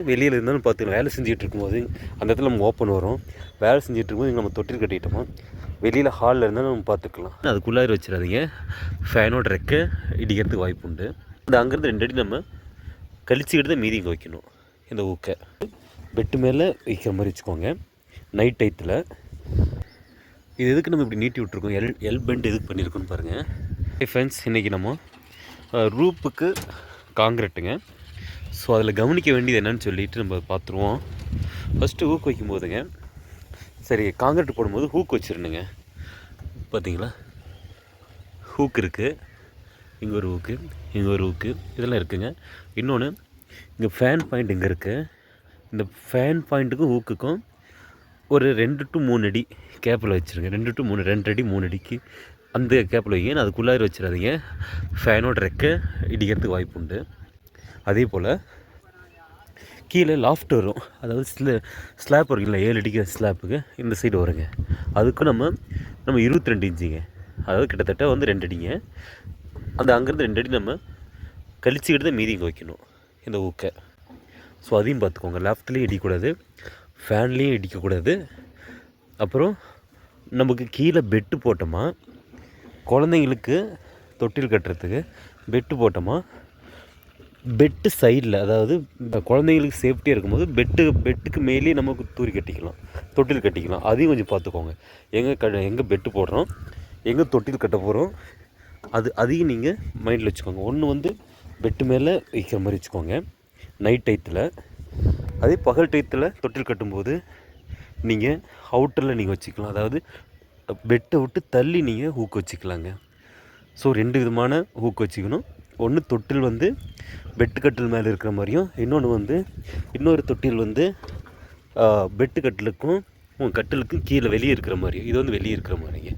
வெளியில் இருந்தாலும் பார்த்துக்கலாம். வேலை செஞ்சுட்டு இருக்கும்போது அந்த இடத்துல நம்ம ஓப்பன் வரும். வேலை செஞ்சுட்டு இருக்கும்போது நம்ம தொட்டில் கட்டிட்டோமோ வெளியில் ஹாலில் இருந்தாலும் நம்ம பார்த்துக்கலாம். அதுக்குள்ளார வச்சிடாதீங்க, ஃபேனோட ரெக்க இடிக்கிறதுக்கு வாய்ப்பு உண்டு. அது அங்கேருந்து 2 அடி நம்ம கழிச்சுக்கிட்டு தான் மீதி இங்கே வைக்கணும். இந்த ஊக்கை பெட்டு மேலே வைக்கிற மாதிரி வச்சுக்கோங்க நைட் டயத்தில். இது எதுக்கு நம்ம இப்படி நீட்டி விட்ருக்கோம், எல் பெண்ட் எதுக்கு பண்ணியிருக்கோன்னு பாருங்கள். ஃப்ரெண்ட்ஸ், இன்றைக்கி நம்ம ரூப்புக்கு காங்கிரீட்டுங்க. ஸோ அதில் கவனிக்க வேண்டியது என்னன்னு சொல்லிட்டு நம்ம பார்த்துருவோம். ஃபஸ்ட்டு ஹூக் வைக்கும் போதுங்க, சரி காங்கிரீட் போடும்போது ஹூக் வச்சிருந்துங்க. பார்த்தீங்களா, ஹூக் இருக்குது, இங்கே ஒரு ஹூக்கு, இங்கே ஒரு ஹூக்கு, இதெல்லாம் இருக்குதுங்க. இன்னொன்று இங்கே ஃபேன் பாயிண்ட் இங்கே இருக்குது. இந்த ஃபேன் பாயிண்ட்டுக்கும் ஹூக்குக்கும் ஒரு 2 to 3 அடி கேப்பில் வச்சுருங்க. 2 to 3, 2 அடி 3 அடிக்கு அந்த கேப்பில் வைங்க. அதுக்குள்ளார வச்சிடாதீங்க, ஃபேனோட ரெக்க இடிக்கிறதுக்கு வாய்ப்பு உண்டு. அதே போல் கீழே லாஃப்ட் வரும், அதாவது ஸ்லாப் வரும் இல்லை, 7 அடிக்கிற ஸ்லாப்புக்கு இந்த சைடு வருங்க. அதுக்கும் நம்ம 22 இன்ச்சுங்க, அதாவது கிட்டத்தட்ட 2 அடிங்க. அந்த அங்கேருந்து 2 அடி நம்ம கழிச்சுக்கிட்டு தான் மீதி இங்கே வைக்கணும் இந்த ஊக்கை. ஸோ அதையும் பார்த்துக்கோங்க. லாஃப்ட்லேயும் இடிக்கக்கூடாது, ஃபேன்லேயும் இடிக்கக்கூடாது. அப்புறம் நமக்கு கீழே பெட்டு போட்டோமா, குழந்தைங்களுக்கு தொட்டில் கட்டுறதுக்கு பெட்டு போட்டோமா, பெட்டு சைடில், அதாவது குழந்தைங்களுக்கு சேஃப்டியாக இருக்கும்போது பெட்டுக்கு மேலேயே நமக்கு தூரி கட்டிக்கலாம், தொட்டில் கட்டிக்கலாம். அதையும் கொஞ்சம் பார்த்துக்கோங்க. எங்கே பெட்டு போடுறோம், எங்கே தொட்டில் கட்ட போகிறோம், அதையும் நீங்கள் மைண்டில் வச்சுக்கோங்க. ஒன்று பெட்டு மேலே வைக்கிற மாதிரி வச்சுக்கோங்க நைட் டயத்தில். அதே பகல் டயத்தில் தொட்டில் கட்டும்போது நீங்கள் அவுட்டரில் நீங்கள் வச்சுக்கலாம், அதாவது பெட்டை விட்டு தள்ளி நீங்கள் ஹூக் வச்சுக்கலாங்க. ஸோ 2 விதமான ஹூக் வச்சுக்கணும். ஒன்று தொட்டில் பெட்டு கட்டில் மேலே இருக்கிற மாதிரியும், இன்னொரு தொட்டில் பெட்டு கட்டிலுக்கும் கட்டிலுக்கும் கீழே வெளியே இருக்கிற மாதிரியும். இது வெளியே இருக்கிற மாதிரிங்க.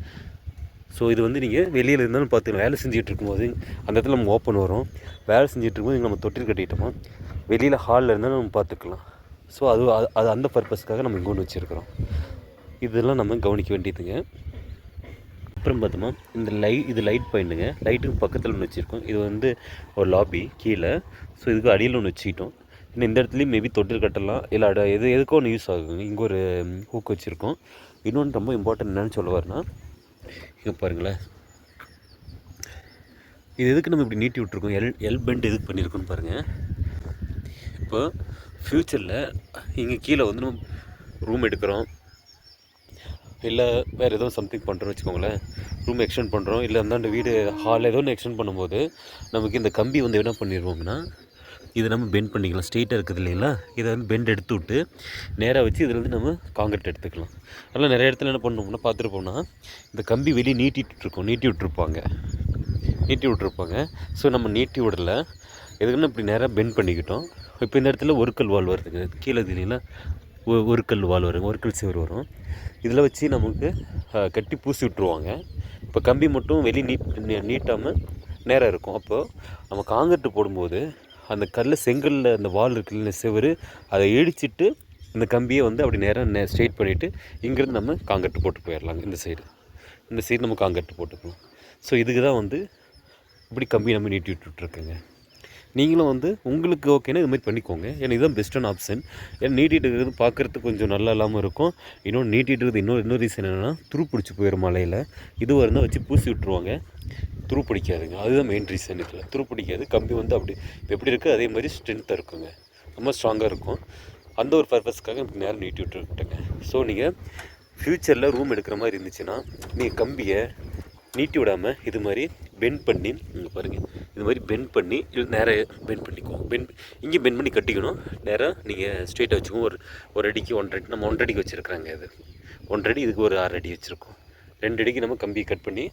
ஸோ இது நீங்கள் வெளியில் இருந்தாலும் பார்த்துக்கலாம். வேலை செஞ்சுட்டு இருக்கும்போது அந்த இடத்துல நம்ம ஓப்பன் வரும். வேலை செஞ்சுட்டு இருக்கும்போது நம்ம தொட்டில் கட்டிட்டோமோ வெளியில் ஹாலில் இருந்தாலும் நம்ம பார்த்துக்கலாம். ஸோ அது அந்த பர்பஸ்க்காக நம்ம இங்கே ஒன்று வச்சுருக்கிறோம். இதெல்லாம் நம்ம கவனிக்க வேண்டியதுங்க. அப்புறம் பார்த்தோமா, இது லைட் பாயிண்ட்டுங்க. லைட்டுக்கு பக்கத்தில் ஒன்று வச்சுருக்கோம். இது ஒரு லாபி கீழே. ஸோ இதுக்கு அடியில் ஒன்று வச்சுக்கிட்டோம். இன்னும் இந்த இடத்துலையும் மேபி தொட்டில் கட்டலாம், இல்லை எதுக்கோ ஒன்று யூஸ் ஆகுங்க. இங்கே ஒரு ஹூக் வச்சுருக்கோம். இன்னொன்று ரொம்ப இம்பார்ட்டன்ட் என்னென்னு சொல்ல வரேன்னா, இங்கே பாருங்களேன், இது எதுக்கு நம்ம இப்படி நீட்டி விட்ருக்கோம், எல் பெண்ட் எதுக்கு பண்ணியிருக்கோன்னு பாருங்கள். இப்போ ஃப்யூச்சரில் இங்கே கீழே நம்ம ரூம் எடுக்கிறோம், இல்லை வேறு ஏதோ சம்திங் பண்ணுறோன்னு வச்சுக்கோங்களேன், ரூம் எக்ஸ்டெண்ட் பண்ணுறோம், இல்லை அந்தாண்ட வீடு ஹால் ஏதோ ஒன்று எக்ஸ்டெண்ட் பண்ணும்போது நமக்கு இந்த கம்பி என்ன பண்ணிடுவோங்கன்னா, இதை நம்ம பெண்ட் பண்ணிக்கலாம். ஸ்ட்ரெயிட்டாக இருக்குது இல்லைங்களா, இதை பெண்ட் எடுத்து விட்டு நேராக வச்சு இதில் நம்ம காங்கிரீட் எடுத்துக்கலாம். அதனால் நிறைய இடத்துல என்ன பண்ணோம்னா பார்த்துருப்போம்னா, இந்த கம்பி வெளியே நீட்டி விட்டுருப்பாங்க. ஸோ நம்ம நீட்டி விடலை, எதுக்குன்னா இப்படி நேராக பெண்ட் பண்ணிக்கிட்டோம். இப்போ இந்த இடத்துல ஒரு கல் வால் வருதுங்க, கீழே இல்லைங்களா, ஒரு கல் வால் வருங்க, ஒரு கல் சிவர் வரும். இதில் வச்சு நமக்கு கட்டி பூசி விட்டுருவாங்க. இப்போ கம்பி மட்டும் வெளியே நீட்டாமல் நேராக இருக்கும். அப்போது நம்ம காங்கிரீட்டு போடும்போது அந்த செங்கல்லில் அந்த வால் இருக்குல்ல, சிவர், அதை இடிச்சிட்டு இந்த கம்பியை அப்படி நேராக ஸ்ட்ரெயிட் பண்ணிவிட்டு இங்கேருந்து நம்ம காங்கிரீட்டு போட்டு போயிடலாங்க. இந்த சைடு நம்ம காங்கிரீட்டு போட்டுக்கலாம். ஸோ இதுக்கு தான் இப்படி கம்பி நம்ம நீட்டி விட்டுருக்குங்க. நீங்களும் உங்களுக்கு ஓகேன்னா இது மாதிரி பண்ணிக்கோங்க. ஏன்னா இதுதான் பெஸ்ட்டான ஆப்ஷன். ஏன்னா நீட்டிகிட்டு இருக்கிறது பார்க்குறதுக்கு கொஞ்சம் நல்லா இல்லாமல் இருக்கும். நீட்டிகிட்டு இருக்கிறது இன்னொரு ரீசன் என்னென்னா, துரு பிடிச்சி போயிடும் மலையில். இது இருந்தால் வச்சு பூசி விட்ருவாங்க, துரு பிடிக்காதுங்க. அதுதான் மெயின் ரீசன். இதில் துரு பிடிக்காது. கம்பி அப்படி இப்போ எப்படி இருக்குது அதே மாதிரி ஸ்ட்ரென்த்தாக இருக்குங்க, ரொம்ப ஸ்ட்ராங்காக இருக்கும். அந்த ஒரு பர்பஸ்க்காக எனக்கு நேரம் நீட்டி விட்டுருக்கிட்டேங்க. ஸோ நீங்கள் ஃப்யூச்சரில் ரூம் எடுக்கிற மாதிரி இருந்துச்சுன்னா, நீங்கள் கம்பியை நீட்டி விடாமல் இது மாதிரி பெண்ட் பண்ணி, இங்கே பாருங்கள், இது மாதிரி பெண்ட் பண்ணி இது நேராக பெண்ட் பண்ணிக்குவோம். இங்கே பெண்ட் பண்ணி கட்டிக்கணும். நேராக நீங்கள் ஸ்ட்ரெயிட்டாக வச்சுக்கோங்க. ஒரு அடிக்கு 1.5 அடி, நம்ம 1.5 அடிக்கு வச்சுருக்குறாங்க. இது 1.5 அடி, இதுக்கு ஒரு 6 அடி வச்சுருக்கோம். 2 அடிக்கு நம்ம கம்பி கட் பண்ணி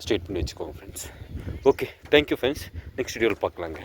ஸ்ட்ரெயிட் பண்ணி வச்சுக்கோங்க friends. Okay, thank you friends. Next வீடியோவில் பார்க்கலாங்க.